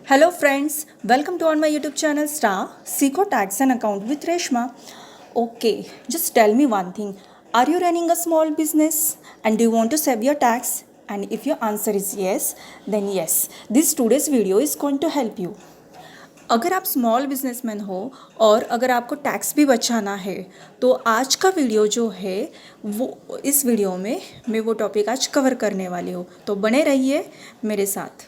Hello friends, welcome to on my YouTube channel Star Seco Tax and Account with Reshma. Okay, just tell me one thing. Are you running a small business and do you want to save your tax? And if your answer is yes, then yes, this today's video is going to help you. अगर आप small businessman हो और अगर आपको tax भी बचाना है तो आज का वीडियो जो है वो इस वीडियो में मैं वो टॉपिक आज कवर करने वाली हूँ, तो बने रहिए मेरे साथ।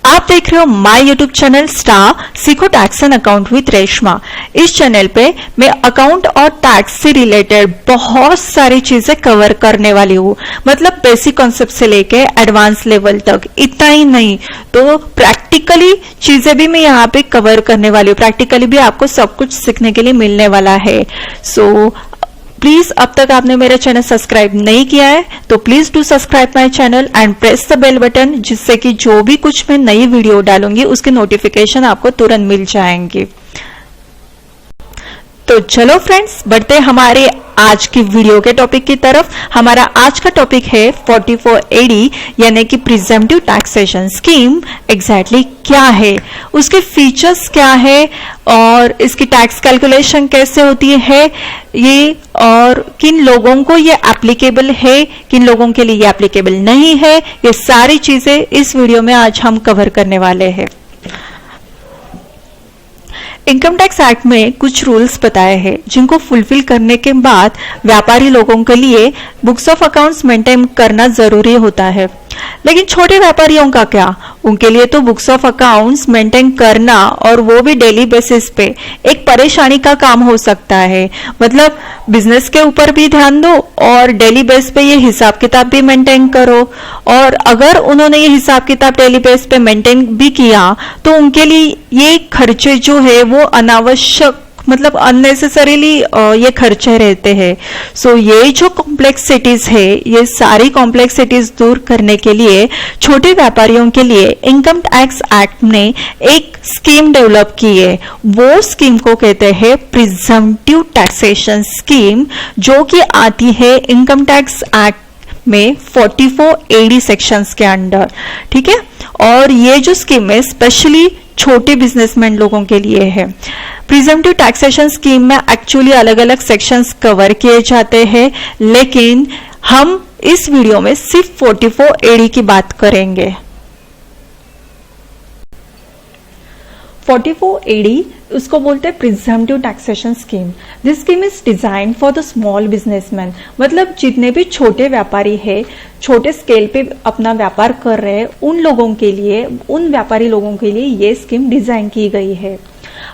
आप देख रहे हो माय यूट्यूब चैनल स्टार सीखो tax and account with Reshma. इस चैनल पे मैं अकाउंट और टैक्स से रिलेटेड बहुत सारी चीजें कवर करने वाली हूँ, मतलब बेसिक कॉन्सेप्ट से लेके एडवांस लेवल तक। इतना ही नहीं तो प्रैक्टिकली चीजें भी मैं यहाँ पे कवर करने वाली हूँ। प्रैक्टिकली भी आपको सब कुछ सीखने के लिए मिलने वाला है। सो प्लीज अब तक आपने मेरा चैनल सब्सक्राइब नहीं किया है तो please do subscribe my channel and press the bell button, जिससे कि जो भी कुछ मैं नई वीडियो डालूंगी उसके नोटिफिकेशन आपको तुरंत मिल जाएंगे। तो चलो फ्रेंड्स, बढ़ते हमारे आज की वीडियो के टॉपिक की तरफ। हमारा आज का टॉपिक है 44AD यानी कि प्रिजम्पटिव टैक्सेशन स्कीम। एग्जैक्टली क्या है, उसके फीचर्स क्या है और इसकी टैक्स कैलकुलेशन कैसे होती है ये, और किन लोगों को ये एप्लीकेबल है, किन लोगों के लिए ये एप्लीकेबल नहीं है, ये सारी चीजें इस वीडियो में आज हम कवर करने वाले हैं। इनकम टैक्स एक्ट में कुछ रूल्स बताए हैं जिनको फुलफिल करने के बाद व्यापारी लोगों के लिए बुक्स ऑफ अकाउंट्स मेंटेन करना जरूरी होता है। लेकिन छोटे व्यापारियों का क्या, उनके लिए तो बुक्स ऑफ अकाउंट्स मेंटेन करना और वो भी डेली बेसिस पे एक परेशानी का काम हो सकता है। मतलब बिजनेस के ऊपर भी ध्यान दो और डेली बेस पे ये हिसाब किताब भी मेंटेन करो, और अगर उन्होंने ये हिसाब किताब डेली बेस पे मेंटेन भी किया तो उनके लिए ये खर्चे जो है वो अनावश्यक, मतलब अननेसेसरीली ये खर्चे रहते हैं। सो ये जो कॉम्प्लेक्सिटीज है, ये सारी कॉम्प्लेक्सिटीज दूर करने के लिए छोटे व्यापारियों के लिए इनकम टैक्स एक्ट ने एक स्कीम डेवलप की है। वो स्कीम को कहते हैं प्रिजम्पटिव टैक्सेशन स्कीम, जो कि आती है इनकम टैक्स एक्ट में 44AD सेक्शंस के अंडर। ठीक है, और ये जो स्कीम है स्पेशली छोटे बिजनेसमैन लोगों के लिए है। प्रिजम्पटिव टैक्सेशन स्कीम में एक्चुअली अलग अलग सेक्शंस कवर किए जाते हैं, लेकिन हम इस वीडियो में सिर्फ 44AD की बात करेंगे। 44AD उसको बोलते हैं presumptive taxation scheme. This scheme is design for the small businessman, मतलब जितने भी छोटे व्यापारी है, छोटे स्केल पे अपना व्यापार कर रहे हैं, उन लोगों के लिए, उन व्यापारी लोगों के लिए ये स्कीम डिजाइन की गई है।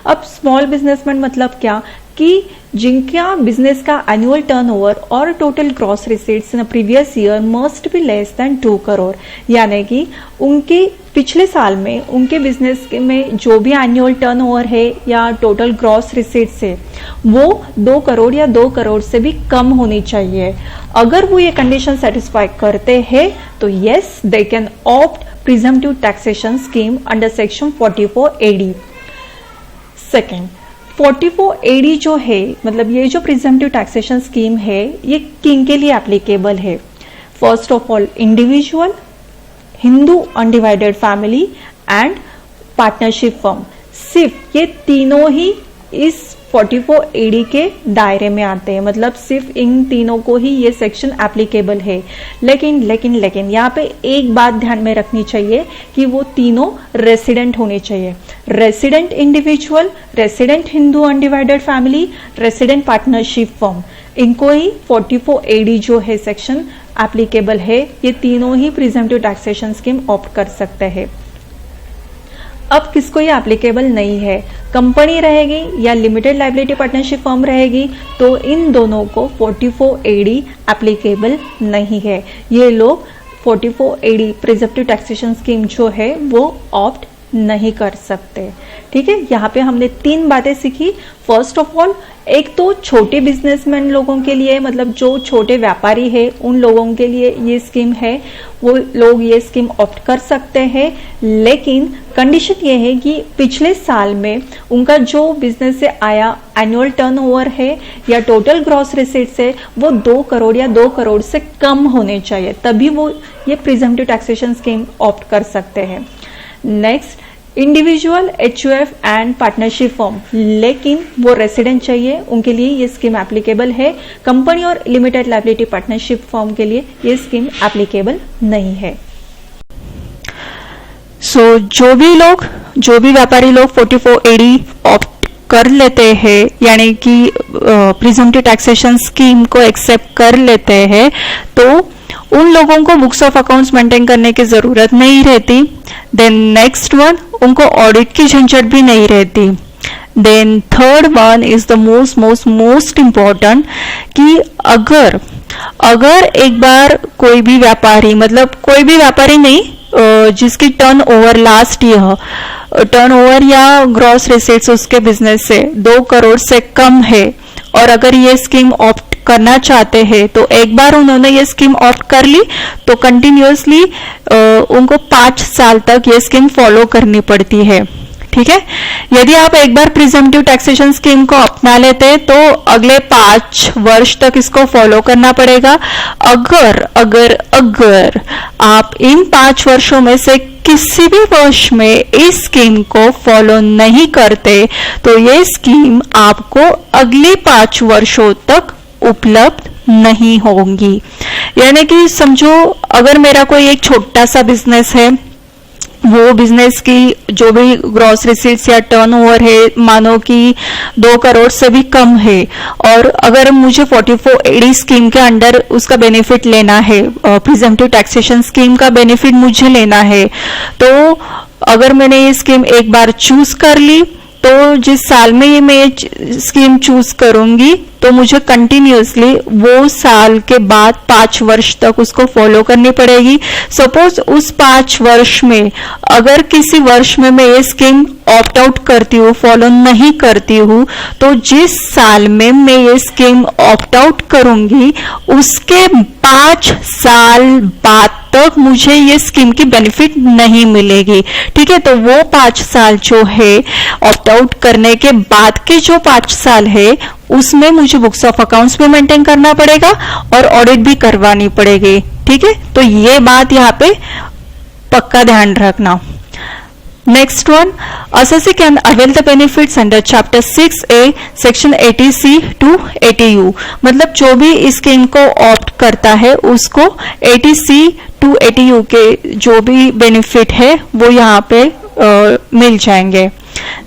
अब स्मॉल बिजनेसमैन मतलब क्या कि जिनका बिजनेस का एनुअल टर्नओवर और total gross receipts in previous year must be less than 2 crore, यानी कि उनके पिछले साल में उनके बिजनेस में जो भी एनुअल टर्नओवर है या टोटल ग्रॉस रिसीट्स है वो 2 करोड़ या 2 करोड़ से भी कम होनी चाहिए। अगर वो ये कंडीशन सेटिस्फाई करते हैं तो yes, they can opt presumptive taxation scheme under section 44AD। Second, 44AD जो है, मतलब ये जो प्रिजम्पटिव टैक्सेशन स्कीम है, ये किन के लिए एप्लीकेबल है? First of all individual, Hindu undivided family and partnership firm. सिर्फ ये तीनों ही इस 44AD के दायरे में आते हैं, मतलब सिर्फ इन तीनों को ही ये सेक्शन एप्लीकेबल है। लेकिन यहाँ पे एक बात ध्यान में रखनी चाहिए कि वो तीनों रेसिडेंट होने चाहिए। Resident individual, resident Hindu undivided family, resident partnership firm, इनको ही 44AD जो है सेक्शन एप्लीकेबल है। ये तीनों ही प्रिजम्पटिव टैक्सेशन स्कीम ऑप्ट कर सकते हैं। अब किसको ये एप्लीकेबल नहीं है, कंपनी रहेगी या लिमिटेड लायबिलिटी पार्टनरशिप फर्म रहेगी, तो इन दोनों को 44AD एप्लीकेबल नहीं है। ये लोग 44AD प्रिजम्पटिव टैक्सेशन स्कीम जो है वो ऑप्ट नहीं कर सकते। ठीक है, यहाँ पे हमने 3 बातें सीखी। फर्स्ट ऑफ ऑल, एक तो छोटे बिजनेसमैन लोगों के लिए, मतलब जो छोटे व्यापारी है उन लोगों के लिए ये स्कीम है, वो लोग ये स्कीम ऑप्ट कर सकते हैं। लेकिन कंडीशन ये है कि पिछले साल में उनका जो बिजनेस से आया एनुअल टर्नओवर है या टोटल ग्रॉस रिसीट्स है वो 2 करोड़ या 2 करोड़ से कम होने चाहिए, तभी वो ये प्रिजम्पटिव टैक्सेशन स्कीम ऑप्ट कर सकते हैं। Next, individual HUF and partnership form, लेकिन वो रेसिडेंट चाहिए, उनके लिए ये स्कीम एप्लीकेबल है। कंपनी और लिमिटेड लायबिलिटी पार्टनरशिप फॉर्म के लिए ये स्कीम एप्लीकेबल नहीं है। सो जो भी व्यापारी लोग 44AD ऑप्ट कर लेते हैं, यानी कि प्रिजम्पटिव टैक्सेशन स्कीम को एक्सेप्ट कर लेते हैं, तो उन लोगों को बुक्स ऑफ अकाउंट्स मेंटेन करने की जरूरत नहीं रहती। देन नेक्स्ट वन, उनको ऑडिट की झंझट भी नहीं रहती। Then third one is the most important कि अगर एक बार कोई भी व्यापारी, मतलब कोई भी व्यापारी नहीं, जिसकी turn over last year turn over या ग्रॉस रिसीट्स उसके बिजनेस से 2 करोड़ से कम है, और अगर ये स्कीम ऑप्ट करना चाहते हैं, तो एक बार उन्होंने ये स्कीम ऑप्ट कर ली तो कंटिन्यूअसली उनको 5 साल तक ये स्कीम फॉलो करनी पड़ती है। ठीक है, यदि आप एक बार प्रिजम्पटिव टैक्सेशन स्कीम को अपना लेते हैं तो अगले 5 वर्ष तक इसको फॉलो करना पड़ेगा। अगर आप इन 5 वर्षों में से किसी भी वर्ष में इस स्कीम को फॉलो नहीं करते, तो ये स्कीम आपको अगले 5 वर्षों तक उपलब्ध नहीं होंगी। यानी कि समझो, अगर मेरा कोई एक छोटा सा बिजनेस है, वो बिजनेस की जो भी ग्रॉस रिसीट्स या टर्नओवर है, मानो कि 2 करोड़ से भी कम है, और अगर मुझे 44AD स्कीम के अंडर उसका बेनिफिट लेना है, प्रिजम्पटिव टैक्सेशन स्कीम का बेनिफिट मुझे लेना है, तो अगर मैंने ये स्कीम एक बार चूज कर ली, तो जिस साल में मैं ये स्कीम चूज करूंगी, तो मुझे कंटिन्यूअसली वो साल के बाद 5 वर्ष तक उसको फॉलो करनी पड़ेगी। सपोज उस 5 वर्ष में अगर किसी वर्ष में मैं ये स्कीम ऑप्ट आउट करती हूँ, फॉलो नहीं करती हूँ, तो जिस साल में मैं ये स्कीम ऑप्ट आउट करूंगी, उसके 5 साल बाद तक मुझे ये स्कीम की बेनिफिट नहीं मिलेगी। ठीक है, तो वो 5 साल जो है, ऑप्ट आउट करने के बाद के जो 5 साल है, उसमें मुझे बुक्स ऑफ अकाउंट्स भी मेंटेन करना पड़ेगा और ऑडिट भी करवानी पड़ेगी। ठीक है, तो ये बात यहाँ पे पक्का ध्यान रखना। Next one, assessee can avail the benefits under chapter 6A section 80C to 80U, मतलब जो भी इस स्कीम को ऑप्ट करता है उसको 80C to 80U के जो भी बेनिफिट है वो यहाँ पे मिल जाएंगे।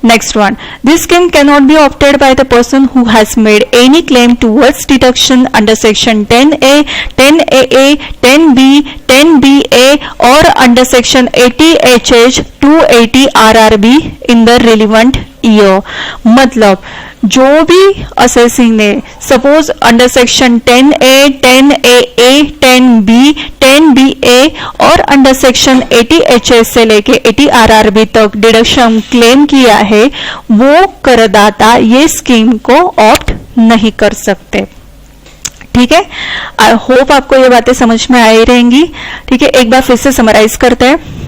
Next one, this scheme cannot be opted by the person who has made any claim towards deduction under section 10A, 10AA, 10B, 10BA or under section 80HH, 280 RRB in the relevant year। मतलब जो भी assessing ने suppose under section 10A, 10AA, 10B, 10BA और under section 80HS से लेके 80 RRB तक deduction claim किया है, वो करदाता ये स्कीम को ऑप्ट नहीं कर सकते। ठीक है, आई होप आपको ये बातें समझ में आई रहेंगी। ठीक है, एक बार फिर से समराइज करते हैं।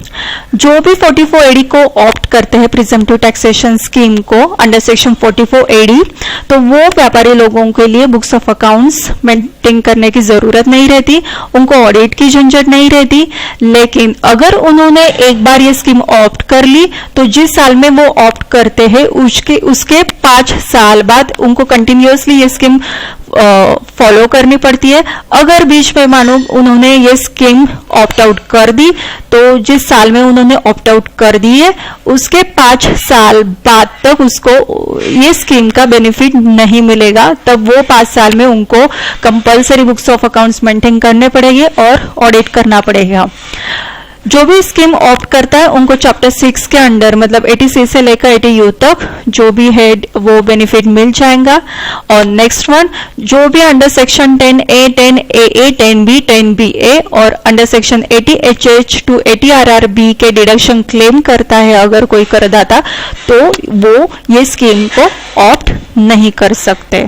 जो भी 44AD को ऑप्ट करते हैं प्रिजम्पटिव टैक्सेशन स्कीम को अंडर सेक्शन 44AD, तो वो व्यापारी लोगों के लिए बुक्स ऑफ अकाउंट्स मेंटेन करने की जरूरत नहीं रहती, उनको ऑडिट की झंझट नहीं रहती। लेकिन अगर उन्होंने एक बार ये स्कीम ऑप्ट कर ली, तो जिस साल में वो ऑप्ट करते हैं उसके 5 साल बाद उनको कंटिन्यूअसली ये स्कीम फॉलो करनी पड़ती है। अगर बीच में मानो उन्होंने ये स्कीम ऑप्ट आउट कर दी, तो जिस साल में उन्होंने ऑप्ट आउट कर दी है उसके 5 साल बाद तक उसको ये स्कीम का बेनिफिट नहीं मिलेगा। तब वो 5 साल में उनको compulsory books of accounts maintain करने पड़ेंगे और ऑडिट करना पड़ेगा। जो भी स्कीम ऑप्ट करता है उनको चैप्टर 6 के अंडर मतलब 80C से लेकर 80U तक जो भी है वो बेनिफिट मिल जाएगा। और नेक्स्ट वन, जो भी under section 10A, 10AA, 10B, 10BA और under section 80HH to 80 RRB के डिडक्शन क्लेम करता है अगर कोई करदाता, तो वो ये स्कीम को ऑप्ट नहीं कर सकते।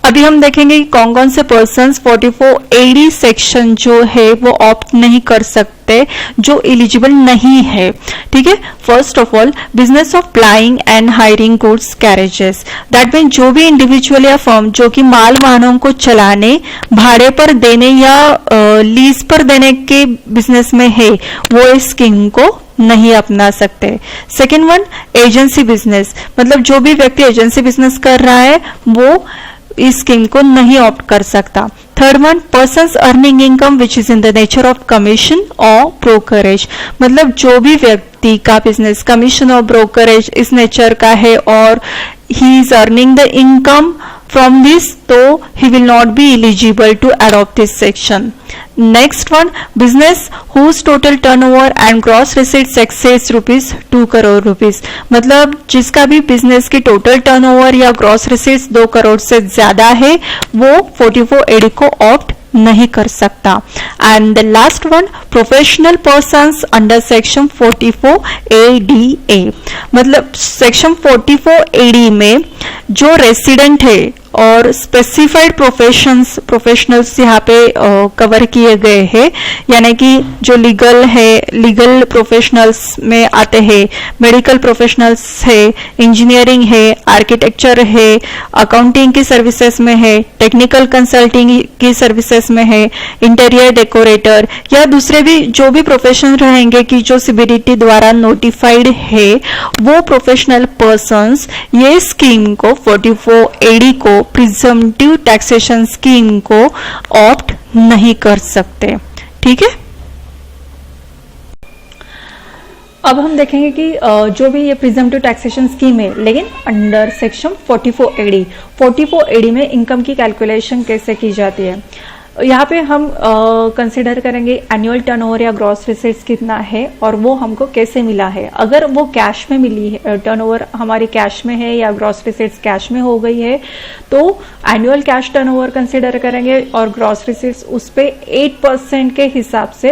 अभी हम देखेंगे कि कौन कौन से पर्सन्स 4480 सेक्शन जो है वो ऑप्ट नहीं कर सकते, जो एलिजिबल नहीं है। ठीक है, first of all business of प्लाइंग and hiring goods carriages, that mean जो भी इंडिविजुअल या फर्म जो कि माल वाहनों को चलाने, भाड़े पर देने या लीज पर देने के बिजनेस में है, वो इस स्कीम को नहीं अपना सकते। सेकेंड वन, एजेंसी बिजनेस, मतलब जो भी व्यक्ति एजेंसी बिजनेस कर रहा है वो इस स्कीम को नहीं ऑप्ट कर सकता। Third one, persons earning income which is in the nature of commission और ब्रोकरेज, मतलब जो भी व्यक्ति का बिजनेस कमीशन और ब्रोकरेज इस नेचर का है और he is earning the income from this, though he will not be eligible to adopt this section. Next one, business whose total turnover and gross receipts exceeds ₹2 crore rupees, मतलब जिसका भी business की total turnover या gross receipts 2 crore से ज्यादा है वो 4480 को ऑप्ट नहीं कर सकता। And the last one, professional persons under section 44ADA, मतलब सेक्शन 44AD में जो रेसिडेंट है और स्पेसिफाइड प्रोफेशनल्स यहाँ पे कवर किए गए हैं, यानी कि जो लीगल प्रोफेशनल्स में आते हैं, मेडिकल प्रोफेशनल्स है, इंजीनियरिंग है, आर्किटेक्चर है, अकाउंटिंग की सर्विसेज में है, टेक्निकल कंसल्टिंग की सर्विसेज में है, इंटीरियर डेकोरेटर या दूसरे भी जो भी प्रोफेशन रहेंगे कि जो सीबीडीटी द्वारा नोटिफाइड है, वो प्रोफेशनल पर्सन्स ये स्कीम को 4480 को प्रिजम्पटिव टैक्सेशन स्कीम को ऑप्ट नहीं कर सकते। ठीक है, अब हम देखेंगे कि जो भी ये प्रिजम्पटिव टैक्सेशन स्कीम है लेकिन अंडर सेक्शन 4480 में इनकम की कैलकुलेशन कैसे की जाती है। यहाँ पे हम कंसिडर करेंगे एनुअल टर्नओवर या ग्रॉस रिसीट्स कितना है और वो हमको कैसे मिला है। अगर वो कैश में मिली है, टर्नओवर हमारी कैश में है या ग्रॉस रिसीट्स कैश में हो गई है, तो एनुअल कैश टर्नओवर कंसिडर करेंगे और ग्रॉस रिसीट्स उस पे 8% के हिसाब से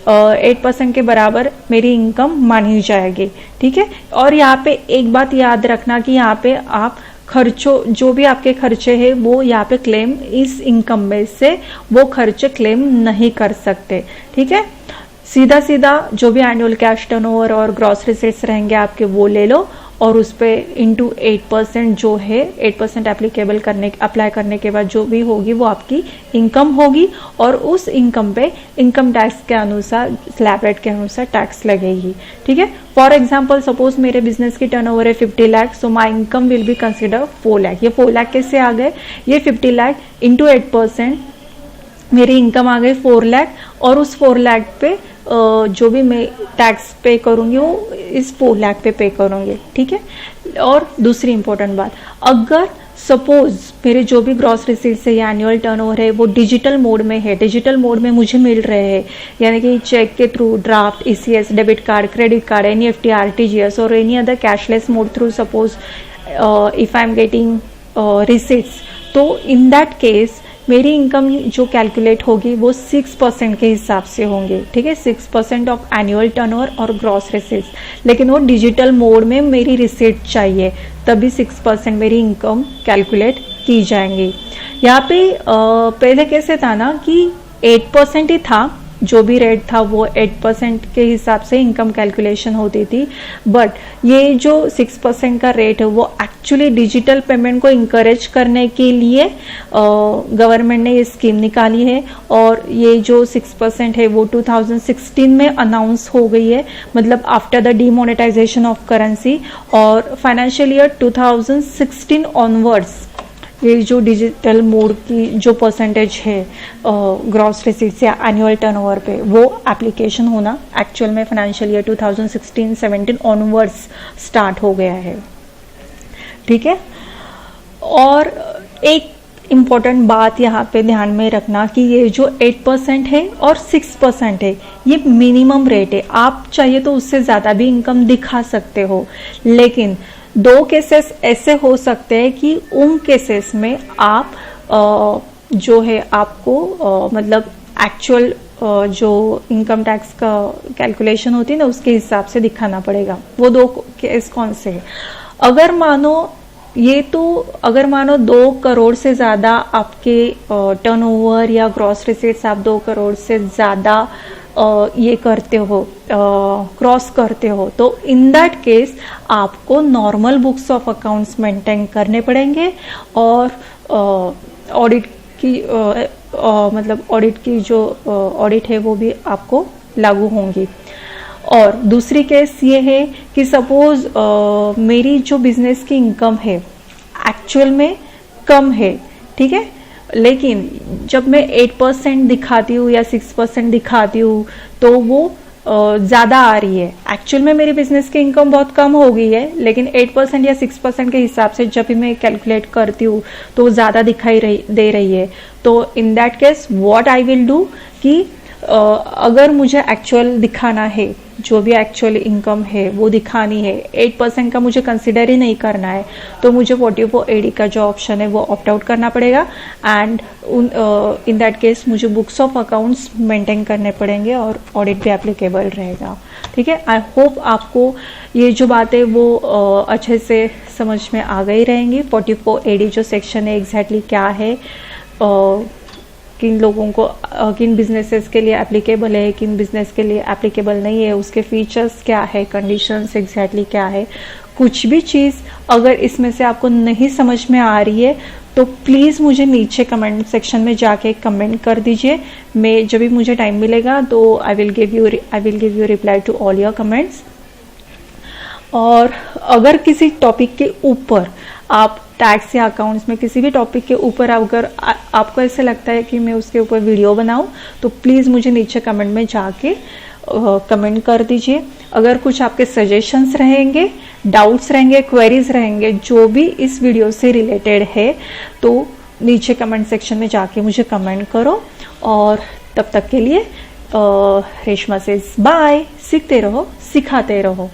8% के बराबर मेरी इनकम मानी जाएगी। ठीक है, और यहाँ पे एक बात याद रखना कि यहाँ पे आप खर्चों, जो भी आपके खर्चे हैं वो यहाँ पे क्लेम, इस इनकम में से वो खर्चे क्लेम नहीं कर सकते। ठीक है, सीधा सीधा जो भी एनुअल कैश टर्नओवर और ग्रॉस रिसीट्स रहेंगे आपके वो ले लो और उस पे इंटू 8% जो है 8% अप्लाई करने के बाद जो भी होगी वो आपकी इनकम होगी और उस इनकम पे इनकम टैक्स के अनुसार, स्लैब रेट के अनुसार टैक्स लगेगी। ठीक है, फॉर एग्जाम्पल सपोज मेरे बिजनेस की टर्नओवर है 50 lakh, so my income will be consider 4 lakh. ये 4 लाख कैसे आ गए, ये 50 लाख इंटू 8% मेरी इनकम आ गई 4 लाख और उस 4 लाख पे जो भी मैं टैक्स पे करूंगी वो इस 4 लाख पे करूंगी। ठीक है, और दूसरी इंपॉर्टेंट बात, अगर सपोज मेरे जो भी ग्रॉस रिसीट्स है या एनुअल टर्नओवर है वो डिजिटल मोड में है, डिजिटल मोड में मुझे मिल रहे हैं, यानी कि चेक के through, draft, ECS, debit card, credit card, NEFT, RTGS और any other cashless mode through, suppose if I am getting receipts, तो इन दैट केस मेरी इनकम जो कैलकुलेट होगी वो 6% के हिसाब से होंगे। ठीक है, 6% ऑफ एनुअल टर्नओवर और ग्रॉस रिसीट्स, लेकिन वो डिजिटल मोड में मेरी रिसीट चाहिए तभी 6% मेरी इनकम कैलकुलेट की जाएंगी। यहाँ पे पहले कैसे था ना कि 8% ही था, जो भी रेट था वो 8% के हिसाब से इनकम कैलकुलेशन होती थी, बट ये जो 6% का रेट है वो एक्चुअली डिजिटल पेमेंट को इंकरेज करने के लिए गवर्नमेंट ने ये स्कीम निकाली है और ये जो 6% है वो 2016 में अनाउंस हो गई है, मतलब after the demonetization of currency, और फाइनेंशियल ईयर 2016 ऑनवर्ड्स ये जो डिजिटल मोड की जो परसेंटेज है ग्रॉस रिसीट्स या एनुअल टर्नओवर पे वो एप्लीकेशन होना एक्चुअल में फाइनेंशियल ईयर 2016-17 ऑनवर्ड्स स्टार्ट हो गया है। ठीक है, और एक इम्पॉर्टेंट बात यहाँ पे ध्यान में रखना कि ये जो 8% है और 6% है ये मिनिमम रेट है, आप चाहिए तो उससे ज़्यादा भी इनकम दिखा सकते हो, लेकिन 2 केसेस ऐसे हो सकते हैं कि उन केसेस में आप जो है आपको मतलब एक्चुअल जो इनकम टैक्स का कैलकुलेशन होती है ना उसके हिसाब से दिखाना पड़ेगा। वो 2 केस कौन से हैं, अगर मानो ये तो अगर मानो 2 करोड़ से ज़्यादा आपके टर्नओवर या ग्रॉस रिसीट्स आप 2 करोड़ से ज़्यादा ये करते हो, क्रॉस करते हो, तो इन दैट केस आपको normal books of accounts maintain करने पड़ेंगे और ऑडिट की मतलब ऑडिट की जो ऑडिट है वो भी आपको लागू होंगी। और दूसरी केस ये है कि सपोज मेरी जो बिजनेस की इनकम है एक्चुअल में कम है, ठीक है, लेकिन जब मैं 8% दिखाती हूँ या 6% दिखाती हूँ तो वो ज़्यादा आ रही है। एक्चुअल में मेरी बिजनेस की इनकम बहुत कम हो गई है, लेकिन 8% या 6% के हिसाब से जब भी मैं कैलकुलेट करती हूँ तो वो ज़्यादा दिखाई दे रही है। तो in that case what I will do कि अगर मुझे एक्चुअल दिखाना है, जो भी एक्चुअल इनकम है वो दिखानी है, 8% का मुझे कंसिडर ही नहीं करना है, तो मुझे 44AD का जो ऑप्शन है वो ऑप्ट आउट करना पड़ेगा एंड इन दैट केस मुझे बुक्स ऑफ अकाउंट्स मेंटेन करने पड़ेंगे और ऑडिट भी एप्लीकेबल रहेगा। ठीक है, आई होप आपको ये जो बात है वो अच्छे से समझ में आ गई रहेंगी। 44AD जो सेक्शन है एग्जैक्टली क्या है, किन लोगों को किन बिजनेसेस के लिए एप्लीकेबल है, किन बिजनेस के लिए एप्लीकेबल नहीं है, उसके फीचर्स क्या है, कंडीशंस एग्जैक्टली क्या है। कुछ भी चीज़ अगर इसमें से आपको नहीं समझ में आ रही है तो प्लीज़ मुझे नीचे कमेंट सेक्शन में जाके कमेंट कर दीजिए। मैं जब भी मुझे टाइम मिलेगा तो I will give you reply to all your comments. और अगर किसी टॉपिक के ऊपर आप टैक्स या अकाउंट्स में किसी भी टॉपिक के ऊपर अगर आपको ऐसे लगता है कि मैं उसके ऊपर वीडियो बनाऊं तो प्लीज़ मुझे नीचे कमेंट में जाके कमेंट कर दीजिए। अगर कुछ आपके सजेशंस रहेंगे, डाउट्स रहेंगे, क्वेरीज रहेंगे जो भी इस वीडियो से रिलेटेड है तो नीचे कमेंट सेक्शन में जाके मुझे कमेंट करो। और तब तक के लिए रेशमा सेज बाय। सीखते रहो, सिखाते रहो।